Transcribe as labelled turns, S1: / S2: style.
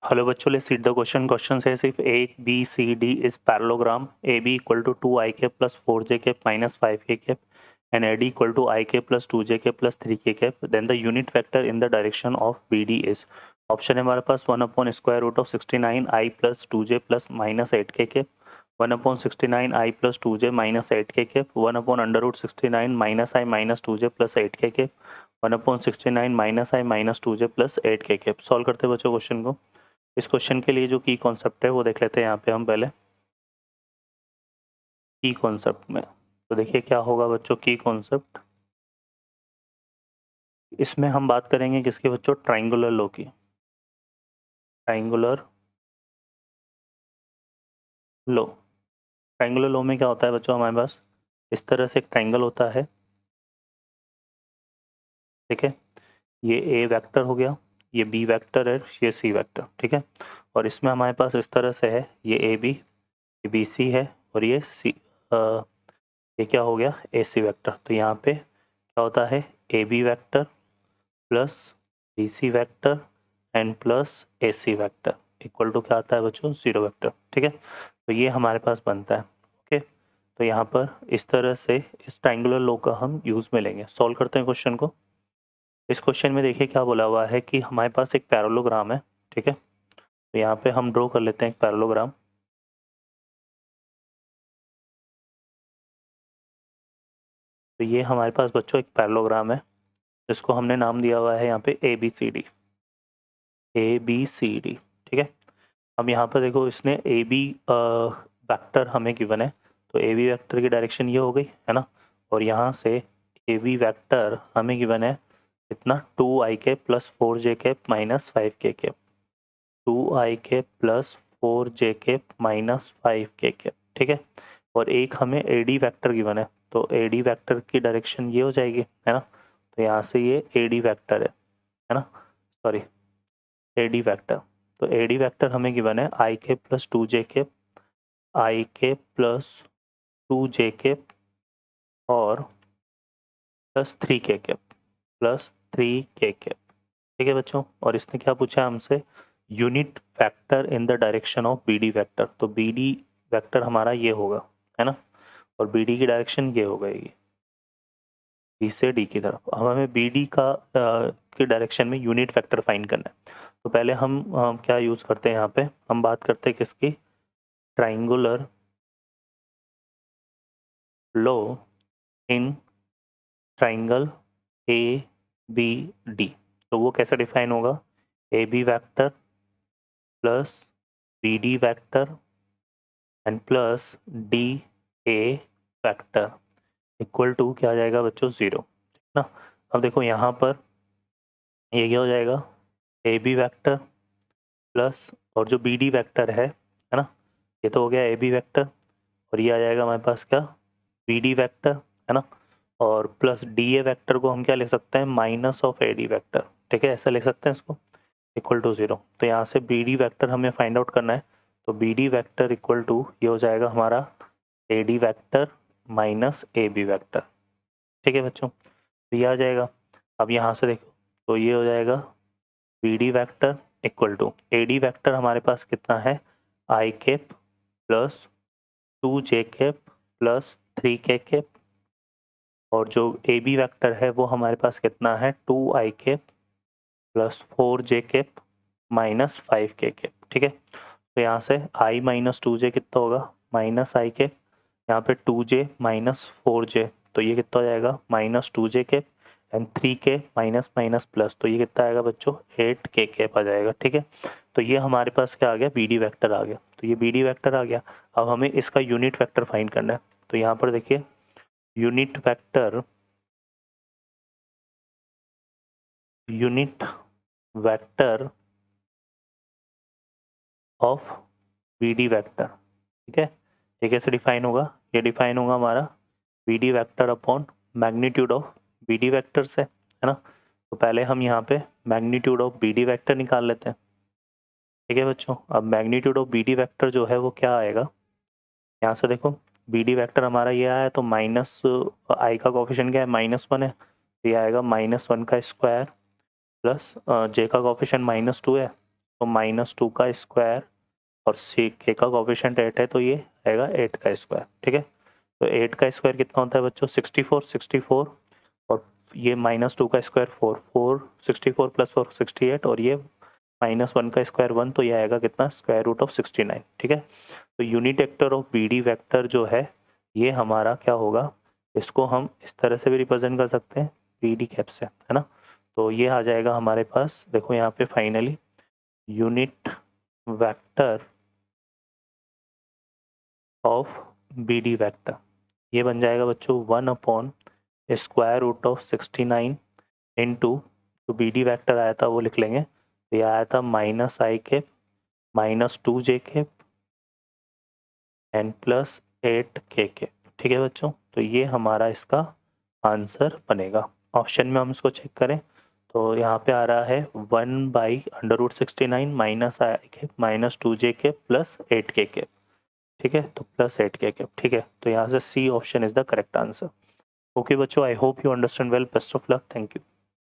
S1: Hello बच्चों, let's see the question. Question है सिर्फ A B C D is parallelogram A B equal to 2ik plus 4jk minus 5k and AD equal to ik plus 2jk plus 3k, then the unit vector in the direction of BD is। Option है हमारे पास 1 upon square root of 69i plus 2j plus minus 8k, 1 upon 69i plus 2j minus 8k, 1 upon under root 69 minus I minus 2j plus 8k, 1 upon 69 minus I minus 2j plus 8k। Solve करते हैं बच्चों question को। इस question के लिए जो की concept है वो देख लेते हैं यहाँ पे हम पहले। की कॉन्सेप्ट में तो देखिए क्या होगा बच्चों, की कॉन्सेप्ट इसमें हम बात करेंगे किसके बच्चों, ट्राइंगुलर लो की। ट्राइंगुलर लो, ट्राइंगुलर लो में क्या होता है बच्चों, हमारे पास इस तरह से एक ट्राइंगल होता है, ठीक है। ये ए वेक्टर हो गया, ये बी वेक्टर है, ये सी वेक्टर, ठीक है। और इसमें हमारे पास इस तरह से है, ये ए बी, ये बी सी है, और ये सी ये क्या हो गया, ए सी वेक्टर। तो यहाँ पे क्या होता है, A B vector plus B C vector and plus A C vector equal to क्या आता है बच्चों, 0 वेक्टर, ठीक है। तो ये हमारे पास बनता है, ओके। तो यहाँ पर इस तरह से इस ट्राइंगुलर लो का हम यूज़ में लेंगे। सॉल्व करते हैं क्वेश्चन को। इस क्वेश्चन में देखिए क्या बोला हुआ है कि हमारे पास एक पैरेललोग्राम है, ठीक है। तो यहाँ पे हम ड्रॉ कर लेते हैं एक पैरेललोग्राम। तो ये हमारे पास बच्चों एक पैरेललोग्राम है, जिसको हमने नाम दिया हुआ है यहाँ पे A B C D, A B C D, ठीक है। अब यहाँ पर देखो, इसने ए बी वेक्टर हमें गिवन है, तो ए बी वेक्टर की डायरेक्शन ये हो गई है ना। और यहाँ से ए बी वेक्टर हमें गिवन है इतना 2ik plus 4jk minus 5k, 2ik plus 4jk minus 5k, ठीक है। और एक हमें ए डी वेक्टर गिवन है, तो ए डी वेक्टर की डायरेक्शन ये हो जाएगी, है ना। तो यहाँ से ये ए डी वेक्टर है ना, सॉरी ए डी वेक्टर। तो ए डी वेक्टर हमें गिवन है आई के प्लस 2jk, आई के प्लस 2jk और प्लस 3k, प्लस 3k, ठीक है बच्चों। और इसने क्या पूछा हमसे, unit vector in the direction of B D vector. तो बी डी वेक्टर हमारा ये होगा, है ना, और बी डी की डायरेक्शन ये हो गई बी से डी की तरफ। अब हमें बी डी का की डायरेक्शन में यूनिट वेक्टर फाइंड करना है। तो पहले हम क्या यूज़ करते हैं, यहाँ पे हम बात करते हैं किसकी, triangular law in triangle A B D. तो वो कैसे डिफाइन होगा, A B vector plus B D vector and plus D A vector equal to क्या आ जाएगा बच्चों, 0, ठीक ना। अब देखो यहाँ पर ये क्या हो जाएगा, ए बी वैक्टर प्लस और जो बी डी वैक्टर है ना, ये तो हो गया ए बी वैक्टर, और ये आ जाएगा हमारे पास क्या, बी डी वैक्टर, है ना। और प्लस डी ए वैक्टर को हम क्या लिख सकते हैं, minus of A D vector, ठीक है, ऐसा लिख सकते हैं इसको, इक्वल टू 0। तो यहाँ से बी डी वैक्टर हमें फाइंड आउट करना है। तो B D vector equal to ये हो जाएगा हमारा A D vector minus A B vector, ठीक है बच्चों। तो ये आ जाएगा। अब यहाँ से देखो, तो ये हो जाएगा B D vector equal to A D vector हमारे पास कितना है, I cap plus 2j cap plus 3k cap, और जो ए बी वैक्टर है वो हमारे पास कितना है, 2i cap plus 4j cap minus 5k cap, ठीक है। तो यहाँ से i माइनस 2j कितना होगा, माइनस आई केप, यहाँ पे 2j माइनस 4j, तो ये कितना हो जाएगा, minus 2j cap and 3k minus minus plus, तो ये कितना आएगा बच्चों, 8k केप आ जाएगा, ठीक है। तो ये हमारे पास क्या आ गया, बी डी वैक्टर आ गया। तो ये बी डी वैक्टर आ गया। अब हमें इसका यूनिट वेक्टर फाइंड करना है। तो यहाँ पर देखिए unit vector of B D vector, ठीक है। ये कैसे डिफाइन होगा, ये डिफाइन होगा हमारा B D vector upon magnitude of B D vector से, है ना। तो पहले हम यहाँ पे magnitude of B D vector निकाल लेते हैं, ठीक है बच्चों। अब magnitude of B D vector जो है वो क्या आएगा, यहाँ से देखो बी डी वैक्टर हमारा ये आया, तो माइनस आई का कोफिशिएंट क्या है, -1 है, तो ये आएगा -1 का स्क्वायर प्लस जे का कोफिशिएंट -2 है, तो -2 का स्क्वायर और सी के का कोफिशिएंट 8 है तो ये आएगा 8 का स्क्वायर। ठीक है, तो 8 का स्क्वायर कितना होता है बच्चों 64 और ये -2 का स्क्वायर 4 64 + 4 68 और ये -1 का स्क्वायर 1 तो ये आएगा कितना स्क्वायर रूट ऑफ 69। ठीक है, तो unit vector of B D vector जो है ये हमारा क्या होगा, इसको हम इस तरह से भी रिप्रेजेंट कर सकते हैं बी डी कैप से, है ना। तो ये आ जाएगा हमारे पास, देखो यहाँ पे finally unit vector of B D vector ये बन जाएगा बच्चों 1/√69 इंटू जो बी डी वैक्टर आया था वो लिख लेंगे, तो ये आया था -i cap -2j cap and plus 8k cap. ठीक है बच्चों, तो ये हमारा इसका आंसर बनेगा। ऑप्शन में हम इसको चेक करें तो यहाँ पे आ रहा है 1/√69 -i cap -2j cap plus 8k cap. ठीक है, तो प्लस 8k कैप। ठीक है, तो यहाँ से C option is the correct answer. Okay बच्चों, I hope you understand well, best of luck, thank you.